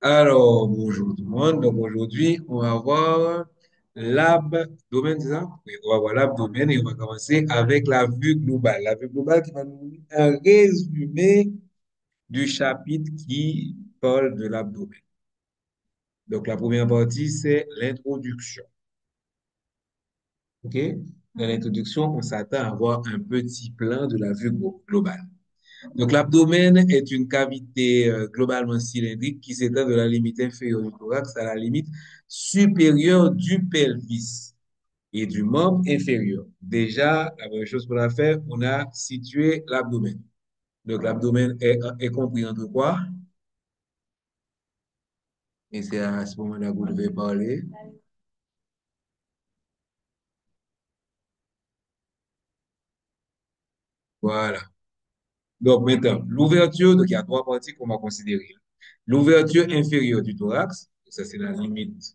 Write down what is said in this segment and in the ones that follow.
Alors, bonjour tout le monde. Donc aujourd'hui, on va voir l'abdomen, c'est ça? Oui, on va voir l'abdomen et on va commencer avec la vue globale. La vue globale qui va nous donner un résumé du chapitre qui parle de l'abdomen. Donc la première partie, c'est l'introduction. OK? Dans l'introduction, on s'attend à avoir un petit plan de la vue globale. Donc, l'abdomen est une cavité globalement cylindrique qui s'étend de la limite inférieure du thorax à la limite supérieure du pelvis et du membre inférieur. Déjà, la première chose qu'on a fait, on a situé l'abdomen. Donc, l'abdomen est compris entre quoi? Et c'est à ce moment-là que vous devez parler. Voilà. Donc, maintenant, l'ouverture, donc il y a trois parties qu'on va considérer. L'ouverture inférieure du thorax, ça c'est la limite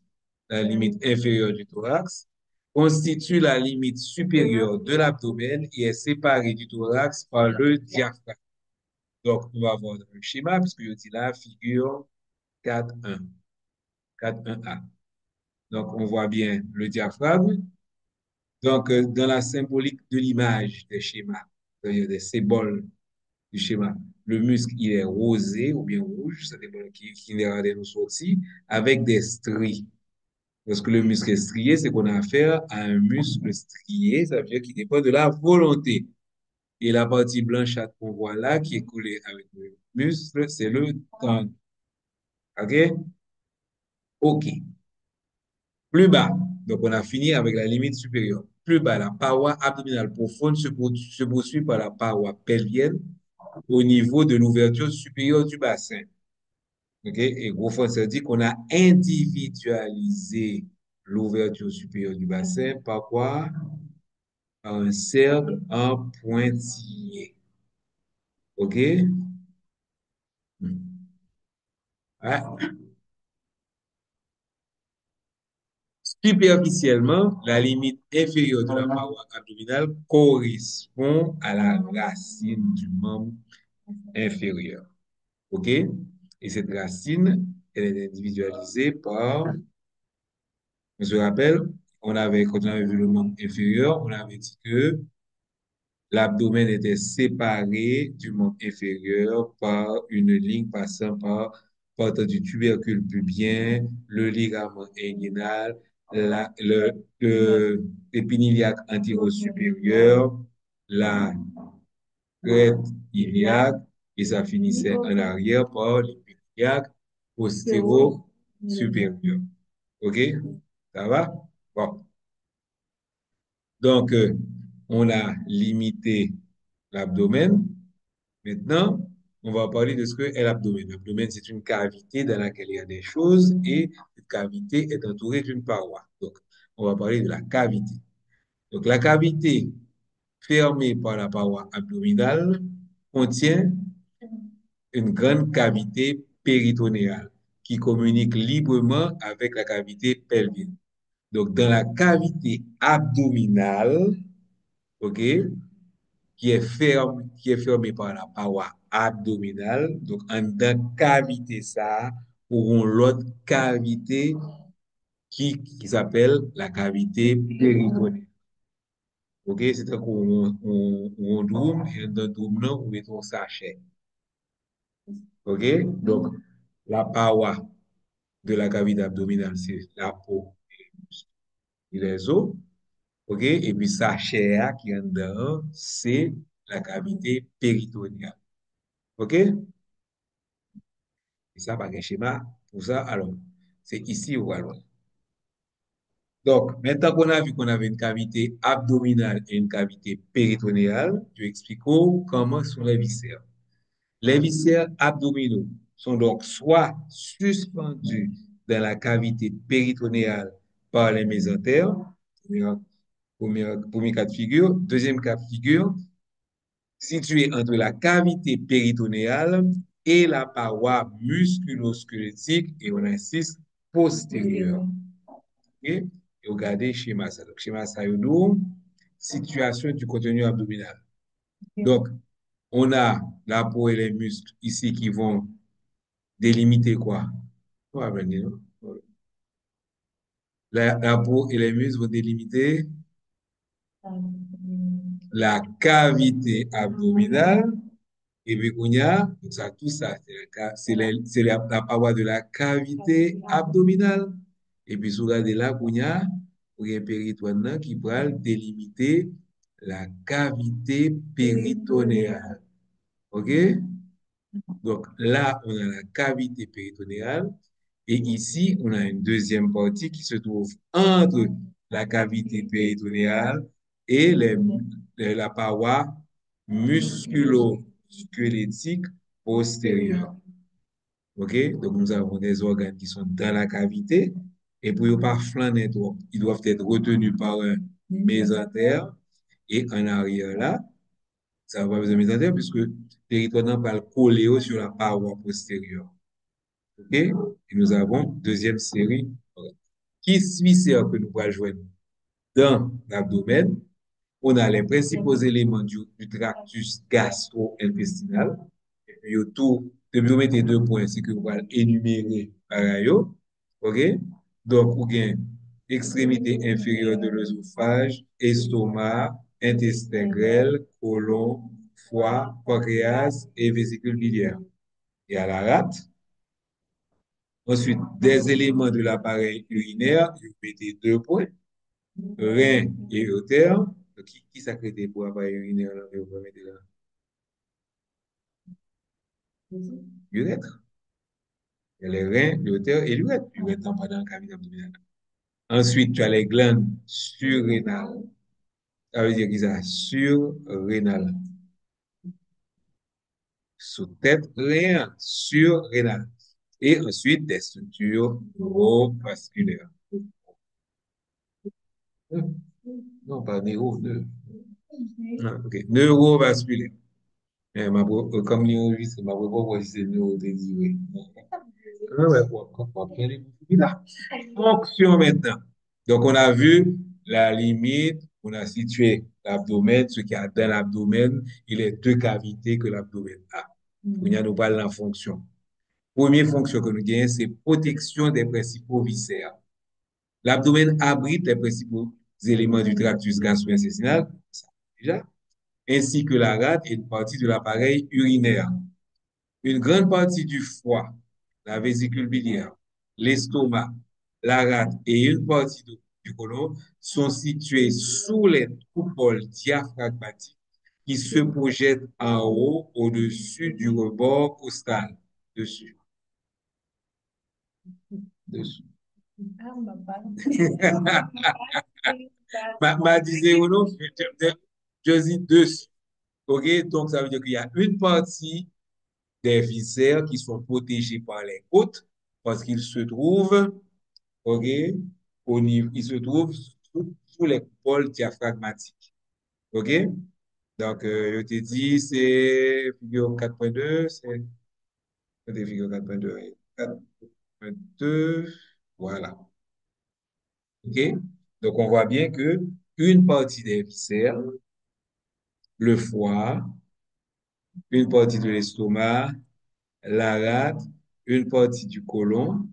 inférieure du thorax, constitue la limite supérieure de l'abdomen et est séparée du thorax par le diaphragme. Donc, on va voir dans le schéma, puisque je dis là, figure 4.1, 4.1a. Donc, on voit bien le diaphragme. Donc, dans la symbolique de l'image des schémas, c'est-à-dire des symboles du schéma. Le muscle, il est rosé ou bien rouge, ça dépend qui n'est regardé nous sorti, avec des stries. Lorsque le muscle est strié, c'est qu'on a affaire à un muscle strié, ça veut dire qu'il dépend de la volonté. Et la partie blanchâtre qu'on voit là, qui est collée avec le muscle, c'est le tendon. OK? OK. Plus bas, donc on a fini avec la limite supérieure. Plus bas, la paroi abdominale profonde se poursuit par la paroi pelvienne au niveau de l'ouverture supérieure du bassin. OK? Et gros ça dit qu'on a individualisé l'ouverture supérieure du bassin par quoi? Par un cercle en pointillé. OK? Ouais. Superficiellement, la limite inférieure de la paroi abdominale correspond à la racine du membre inférieur. OK? Et cette racine, elle est individualisée par, on se rappelle, quand on avait vu le membre inférieur, on avait dit que l'abdomen était séparé du membre inférieur par une ligne passant partant du tubercule pubien, le ligament inguinal, l'épiniliaque antéro-supérieur, la crête iliaque, et ça finissait en arrière par l'épiniliaque postéro-supérieur. OK? Ça va? Bon. Donc, on a limité l'abdomen. Maintenant, on va parler de ce que est l'abdomen. L'abdomen, c'est une cavité dans laquelle il y a des choses et cette cavité est entourée d'une paroi. Donc, on va parler de la cavité. Donc, la cavité fermée par la paroi abdominale contient une grande cavité péritonéale qui communique librement avec la cavité pelvienne. Donc, dans la cavité abdominale, OK, qui est fermé par la paroi abdominale. Donc, en dans cavité ça, ou l'autre cavité qui s'appelle la cavité péritonéale. OK? C'est-à-dire qu'on double, et dans le double, on met un sachet. OK? Donc, la paroi de la cavité abdominale, c'est la peau et les os. OK? Et puis, sachet qui est dedans, c'est la cavité péritonéale. OK? Et ça, pas un schéma pour ça. Alors, c'est ici ou alors. Donc, maintenant qu'on a vu qu'on avait une cavité abdominale et une cavité péritonéale, je explique comment sont les viscères. Les viscères abdominaux sont donc soit suspendus dans la cavité péritonéale par les mésentères, premier cas de figure. Deuxième cas de figure, situé entre la cavité péritonéale et la paroi musculo-squelettique, et on insiste, postérieure. OK? Et regardez schéma ça. Donc, schéma ça, nous, situation du contenu abdominal. Donc, on a la peau et les muscles ici qui vont délimiter quoi? On va venir. La peau et les muscles vont délimiter la cavité abdominale. Et puis, qu'on y a, donc ça, tout ça, c'est la paroi de la cavité abdominale. Et puis, sous la de là, qu'on y a, pour un péritoine là qui va délimiter la cavité péritonéale. OK? Donc là, on a la cavité péritonéale. Et ici, on a une deuxième partie qui se trouve entre la cavité péritonéale et la paroi musculo-squelettique postérieure. OK? Donc, nous avons des organes qui sont dans la cavité et pour ne pas flâner trop, ils doivent être retenus par un mésentère et en arrière là, ça va pas besoin de mésentère puisque le territoire n'a pas le collé sur la paroi postérieure. OK? Et nous avons deuxième série. Qui suit c'est que nous allons joindre dans l'abdomen? On a les principaux éléments du tractus gastro-intestinal. Et puis, autour, de vous mettre 2 points, c'est que vous allez énumérer par ailleurs. OK? Donc, vous avez extrémité inférieure de l'œsophage, estomac, intestin grêle, côlon, foie, pancréas et vésicule biliaire. Et à la rate, ensuite, des éléments de l'appareil urinaire, vous mettez 2 points, rein et urétère. Donc, qui s'accrète pour l'appareil urinaire, là, vous mettez là? L'urètre. Il y a les reins, l'urétère et l'urètre. L'urètre n'est pas dans la cavité abdominale. Ensuite, tu as les glandes surrénales. Ça veut dire qu'ils sont surrénales. Sous-tête, rien, surrénales. Et ensuite, des structures neurovasculaires. Non, pas néuro, ok. Neurovasculaire. Comme c'est ma propre, c'est neurodésiré. Ouais, ouais, là. Fonction maintenant. Donc, on a vu la limite, on a situé l'abdomen, ce qu'il y a dans l'abdomen, et les deux cavités que l'abdomen a. On y a nous parle de la fonction. Première fonction que nous gagnons, c'est protection des principaux viscères. L'abdomen abrite les principaux éléments du tractus gastro-intestinal, ça, déjà, ainsi que la rate et une partie de l'appareil urinaire. Une grande partie du foie, la vésicule biliaire, l'estomac, la rate et une partie du côlon sont situés sous les coupoles diaphragmatiques qui se projettent en haut au-dessus du rebord costal. Dessus. Dessus. Ma disait ou non, je dis dessus. OK? Donc, ça veut dire qu'il y a une partie des viscères qui sont protégés par les côtes parce qu'ils se trouvent, OK, au niveau, ils se trouvent sous les pôles diaphragmatiques. OK? Donc, je te dis, c'est figure 4.2, c'est figure 4.2, 4.2, voilà. OK? Donc, on voit bien que une partie des viscères, le foie, une partie de l'estomac, la rate, une partie du côlon,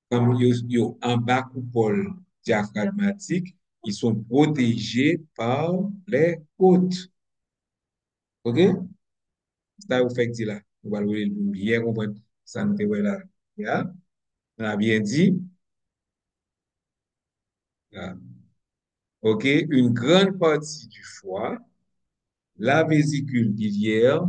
comme yo en bas coupole diaphragmatique, ils sont protégés par les côtes. OK? Ça vous fait dire là. On va le bien comprendre. Ça nous fait là. Yeah? On a bien dit. Yeah. OK? Une grande partie du foie, la vésicule biliaire,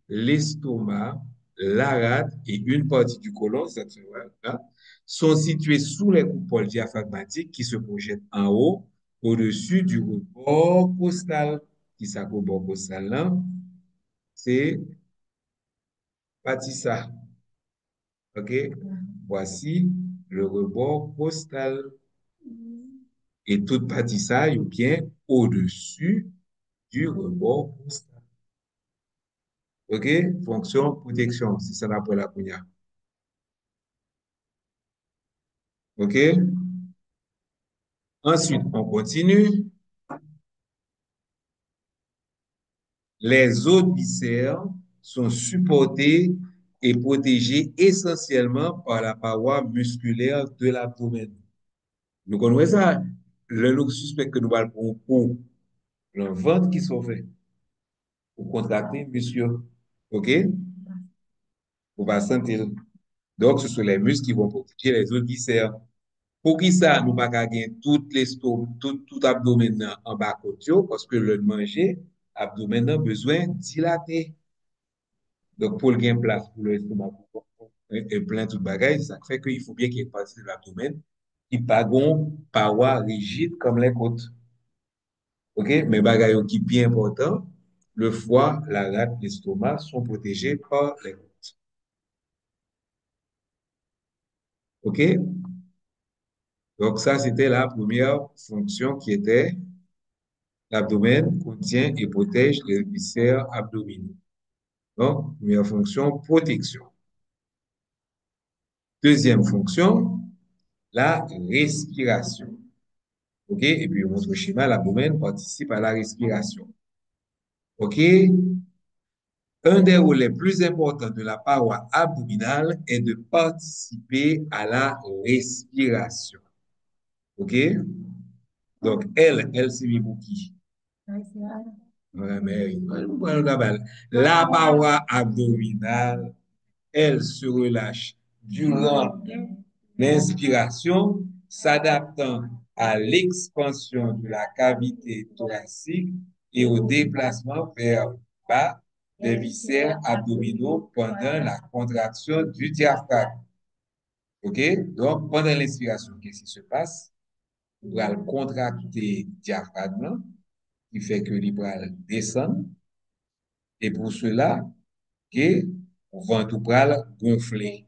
l'estomac, la rate et une partie du côlon, ça se voit là, sont situés sous les coupoles diaphragmatiques qui se projettent en haut, au-dessus du rebord costal. Qui ça, rebord costal là? C'est partie ça. OK? Voici le rebord costal. Et toute partie ça, est bien au-dessus du rebord costal. OK? Fonction protection, c'est ça l'appelle la première. OK? Ensuite, on continue. Les autres viscères sont supportés est protégé essentiellement par la paroi musculaire de l'abdomen. Nous connaissons ça. Le suspect que nous parlons pour le ventre qui sont faits pour contracter, monsieur. OK? Pour pas sentir. Donc, ce sont les muscles qui vont protéger les autres viscères. Pour qui ça, nous pas gagner tout abdomen en bas côté, parce que le manger, abdomen a besoin dilater. Donc, pour le gain place, pour l'estomac, et plein tout bagage, ça fait qu'il faut bien qu'il y ait une partie de l'abdomen qui pas gon paroi rigide comme les côtes. OK? Mais bagage qui est bien important, le foie, la rate, l'estomac sont protégés par les côtes. OK? Donc, ça, c'était la première fonction qui était l'abdomen contient et protège les viscères abdominaux. Donc, première fonction, protection. Deuxième fonction, la respiration. OK? Et puis, notre schéma, l'abdomen participe à la respiration. OK? Un des rôles les plus importants de la paroi abdominale est de participer à la respiration. OK? Donc, elle, c'est pour qui? Ouais, mais, la paroi abdominale, elle se relâche durant l'inspiration, s'adaptant à l'expansion de la cavité thoracique et au déplacement vers le bas des viscères abdominaux pendant la contraction du diaphragme. OK? Donc, pendant l'inspiration, qu'est-ce qui se passe? On va contracter le diaphragme, qui fait que l'il va descendre. Et pour cela, OK, on va tout gonfler.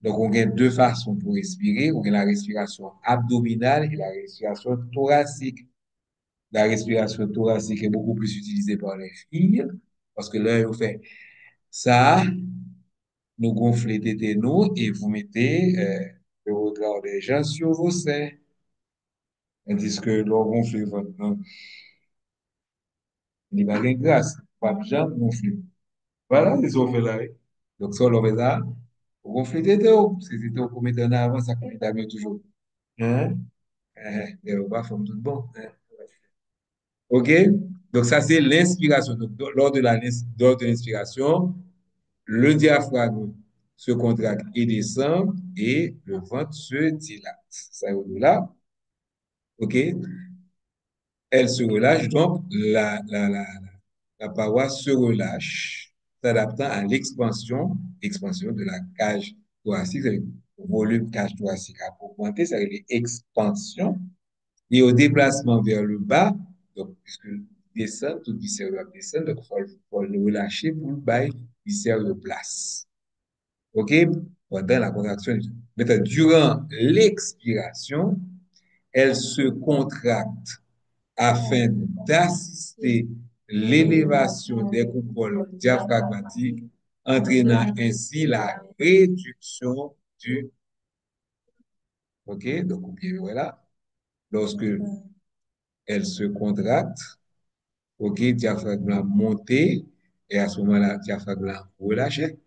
Donc, on a deux façons pour respirer. On a la respiration abdominale et la respiration thoracique. La respiration thoracique est beaucoup plus utilisée par les filles parce que là, on fait ça, nous gonflez tétez-nous et vous mettez le regard des gens sur vos seins. Tandis que l'on gonfle votre non, il va rien grâce. Pas de gens gonfler. Voilà, c'est ce qu'on fait là. Oui. Donc, ça, on fait ça. Vous gonflez tétez-vous. Si c'était au premier en avant, ça commet mieux toujours. Hein? Les repas font tout bon. Hein? OK? Donc, ça, c'est l'inspiration. Donc, lors de l'inspiration, le diaphragme se contracte et descend et le ventre se dilate. Ça est là. OK? Elle se relâche, donc la paroi se relâche, s'adaptant à expansion de la cage thoracique, le volume cage thoracique a augmenté, ça veut dire expansion. Et au déplacement vers le bas, donc, puisque descend, tout viscère doit descendre, donc il faut le relâcher pour le bail viscère de place. OK? Pendant la contraction. Maintenant, durant l'expiration, elle se contracte afin d'assister l'élévation des coupoles diaphragmatiques, entraînant ainsi la réduction du. OK? Donc, voilà. Lorsque elle se contracte, OK, diaphragme monté, et à ce moment-là, diaphragme relâché.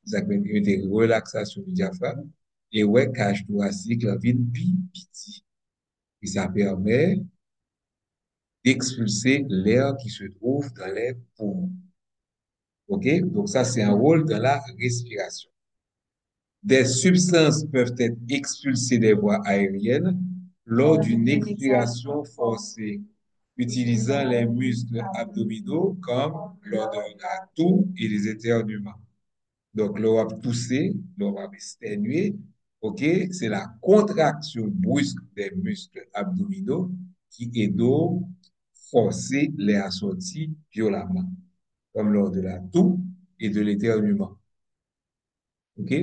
Ça peut être une relaxation du diaphragme. Et ouais, cage thoracique, la vie petit. Et ça permet d'expulser l'air qui se trouve dans les poumons. OK? Donc, ça, c'est un rôle dans la respiration. Des substances peuvent être expulsées des voies aériennes lors d'une expiration forcée, utilisant les muscles abdominaux comme lors de la toux et des éternuements. Donc, l'on va tousser, l'on va exténuer, OK? C'est la contraction brusque des muscles abdominaux qui est d'eau forcer les assortis violemment, comme lors de la toux et de l'éternuement. OK?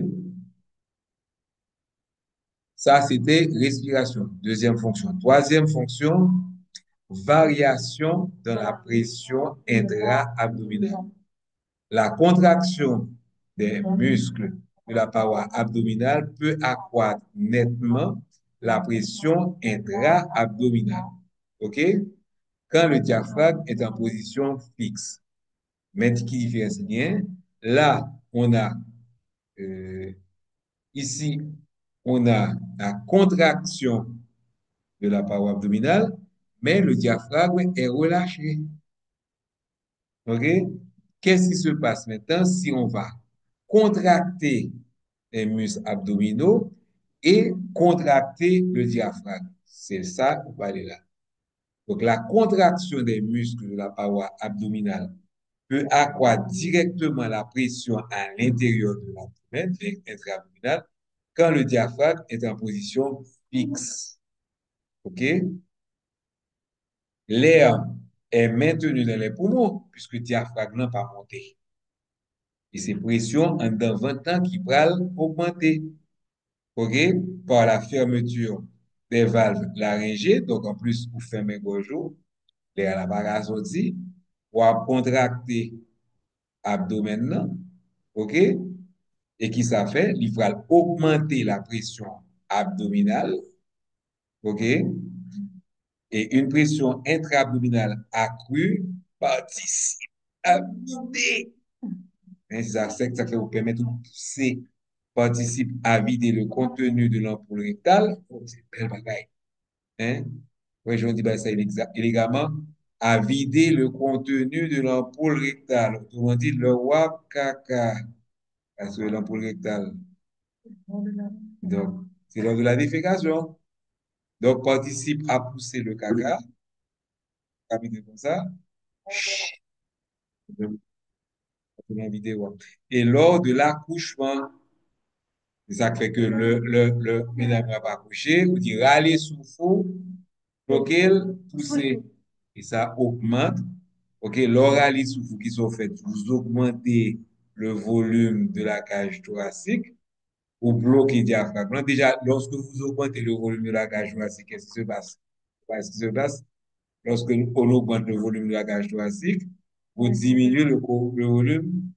Ça, c'était respiration. Deuxième fonction. Troisième fonction, variation dans la pression intra-abdominale. La contraction des muscles de la paroi abdominale peut accroître nettement la pression intra-abdominale. OK? Quand le diaphragme est en position fixe. Mais qui différencie bien? Là, on a Euh, Ici, on a la contraction de la paroi abdominale, mais le diaphragme est relâché. OK? Qu'est-ce qui se passe maintenant si on va contracter les muscles abdominaux et contracter le diaphragme? C'est ça qu'on va aller là. Donc, la contraction des muscles de la paroi abdominale peut accroître directement la pression à l'intérieur de l'abdomen, intra-abdominal, quand le diaphragme est en position fixe. OK? L'air est maintenu dans les poumons puisque le diaphragme n'a pas monté. Et c'est pression en dans 20 ans qui va augmenter. OK? Par la fermeture des valves laryngées, donc en plus, vous fermez gorge, l'air n'a pas sorti, pour contracter abdomen, nan, OK? Et qui ça fait? Il va augmenter la pression abdominale, OK? Et une pression intra-abdominale accrue participe à vider. Hein, ça, c'est que ça fait vous permettre de pousser, participe à vider le contenu de l'ampoule rectale. Oh, c'est belle bagaille. Hein? Oui, je dis ben, ça élégamment. À vider le contenu de l'ampoule rectale. Autrement dit, le wap caca. Parce que l'ampoule rectale. Donc, c'est lors de la défécation. Donc, participe à pousser le caca. Capitez comme ça. La vidéo. Et lors de l'accouchement, c'est ça qui fait que le mesdames va pas accoucher, vous dites râler sous faux, bloquer, pousser. Et ça augmente. OK, l'oralie sous faux qui sont faites, vous augmentez le volume de la cage thoracique ou bloquez le diaphragme. Déjà, lorsque vous augmentez le volume de la cage thoracique, qu'est-ce qui se passe? Qu'est-ce qui se passe? Lorsque on augmente le volume de la cage thoracique, vous diminuez le volume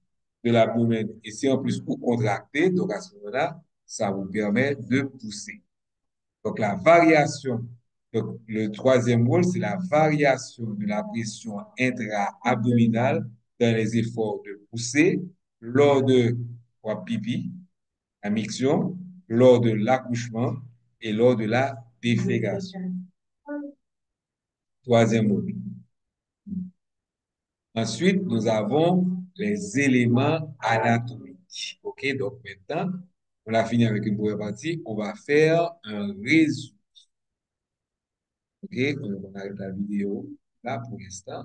de l'abdomen. Et si en plus vous contractez, donc à ce moment-là, ça vous permet de pousser. Donc la variation, donc le troisième rôle, c'est la variation de la pression intra-abdominale dans les efforts de pousser lors de pipi, la miction, lors de l'accouchement et lors de la défécation. Troisième rôle. Ensuite, nous avons les éléments anatomiques. OK? Donc, maintenant, on a fini avec une première partie. On va faire un résumé. OK? On arrête la vidéo là pour l'instant.